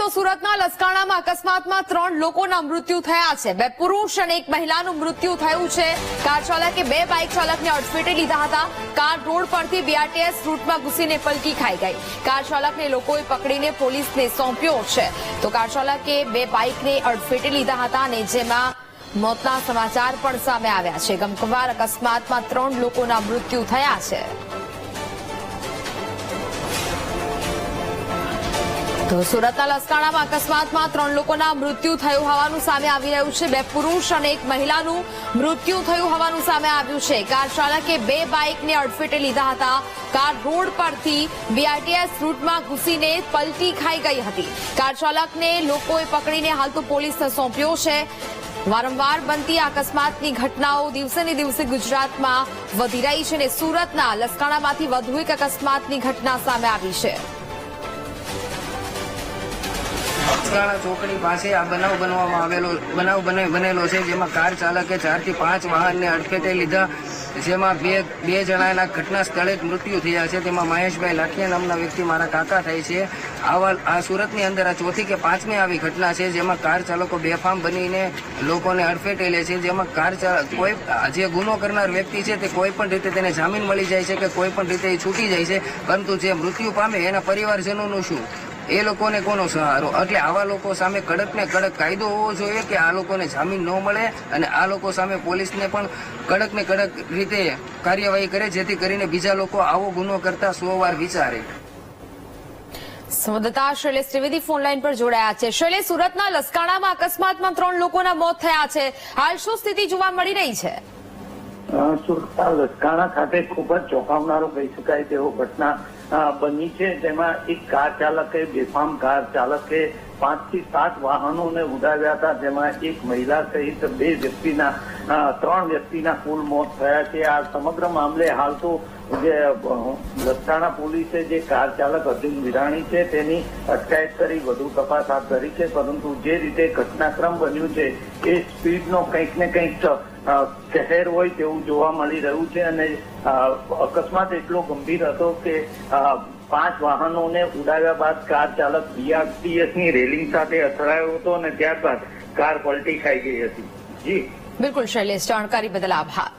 તો સુરતના લસકાણામાં અકસ્માતમાં 3 લોકોના મૃત્યુ થયા છે। 2 પુરુષ અને 1 મહિલાનું મૃત્યુ થયું છે। કાર ચાલકે 2 બાઇક ચાલકને અડફેટે લીધા હતા। કાર રોડ પરથી બીઆરટીએસ રૂટમાં ઘૂસીને પલટી ખાઈ ગઈ। કાર ચાલકને લોકોએ પકડીને પોલીસને સોંપ્યો છે। તો કાર ચાલકે 2 બાઇકને અડફેટે લીધા હતા અને જેમાં મોતના સમાચાર પણ સામે આવ્યા છે। ગમખ્વાર અકસ્માતમાં 3 લોકોના મૃત્યુ થયા છે। તો સુરતના લસકાણામાં અકસ્માતમાં 3 લોકોના મૃત્યુ થયું હોવાનું સામે આવી રહ્યું છે। 2 પુરુષ અને 1 મહિલાનું મૃત્યુ થયું હોવાનું સામે આવ્યું છે। કાર ચાલકે 2 બાઇકને અડફેટે લીધા હતા। કાર રોડ પરથી બીઆરટીએસ રૂટમાં ઘૂસીને પલટી ખાઈ ગઈ હતી। કાર ચાલકને લોકોએ પકડીને હાલ તો પોલીસને સોંપ્યો છે। વારંવાર બનતી અકસ્માતની ઘટનાઓ દિવસે ને દિવસે ગુજરાતમાં વધી રહી છે અને સુરતના લસકાણામાંથી વધુ એક અકસ્માતની ઘટના સામે આવી છે। લસકાણા ચોકડી પાસે આ બનાવ બનેલો છે, જેમાં કાર ચાલકે 4 થી 5 વાહનને અડફેટે લીધા, જેમાં બે જણાના ઘટના સ્થળે જ મૃત્યુ થયા છે। તેમાં મહેશભાઈ લાઠિયા નામના વ્યક્તિ મારા કાકા થાય છે। આ સુરતની અંદર આ 4થી કે 5મી આવી ઘટના છે, જેમાં કાર ચાલકો બેફામ બનીને લોકોને અડફેટે લે છે। જેમાં કોઈ જે ગુનો કરનાર વ્યક્તિ છે તે કોઈ પણ રીતે તેને જામીન મળી જાય છે કે કોઈ પણ રીતે એ છૂટી જાય છે, પરંતુ જે મૃત્યુ પામે એના પરિવારજનોનું શું, એ લોકોને કોનો સહારો? એટલે આવા લોકો સામે કડક ને કડક કાયદો હોવો જોઈએ કે આ લોકોને જામીન ન મળે અને આ લોકો સામે પોલીસને પણ કડક ને કડક રીતે કાર્યવાહી કરે, જેથી કરીને બીજા લોકો આવો ગુનો કરતા 100 વાર વિચારે। સંવાદદાતા શૈલેષ ત્રિવેદી ફોનલાઈન પર જોડાયા છે। શૈલેષ, સુરતના લસકાણામાં અકસ્માતમાં 3 લોકોના મોત થયા છે, હાલ શું સ્થિતિ જોવા મળી રહી છે? સુરતના લસકાણા ખાતે ખૂબ જ ચોંકાવનારો કહી શકાય તેવો ઘટના બની છે, જેમાં એક કાર ચાલકે બેફામ કાર ચાલકે 5 થી 7 વાહનોને ઉડાવ્યા હતા, જેમાં એક મહિલા સહિત 3 વ્યક્તિના કુલ મોત થયા છે। આ સમગ્ર મામલે હાલ તો જે લસકાણા પોલીસે જે કાર ચાલક અર્જુન વિરાણી છે તેની અટકાયત કરી વધુ તપાસ હાથ ધરી છે, પરંતુ જે રીતે ઘટનાક્રમ બન્યું છે એ સ્પીડનો કંઈક ને કંઈક કહેર હોય તેવું જોવા મળી રહ્યું છે અને અકસ્માત એટલો ગંભીર હતો કે 5 વાહનોને ઉડાવ્યા બાદ કાર ચાલક બીઆરટીએસની રેલિંગ સાથે અથડાયો હતો અને ત્યારબાદ કાર પલટી ખાઈ ગઈ હતી। જી બિલકુલ શૈલેષ, જાણકારી બદલ આભાર।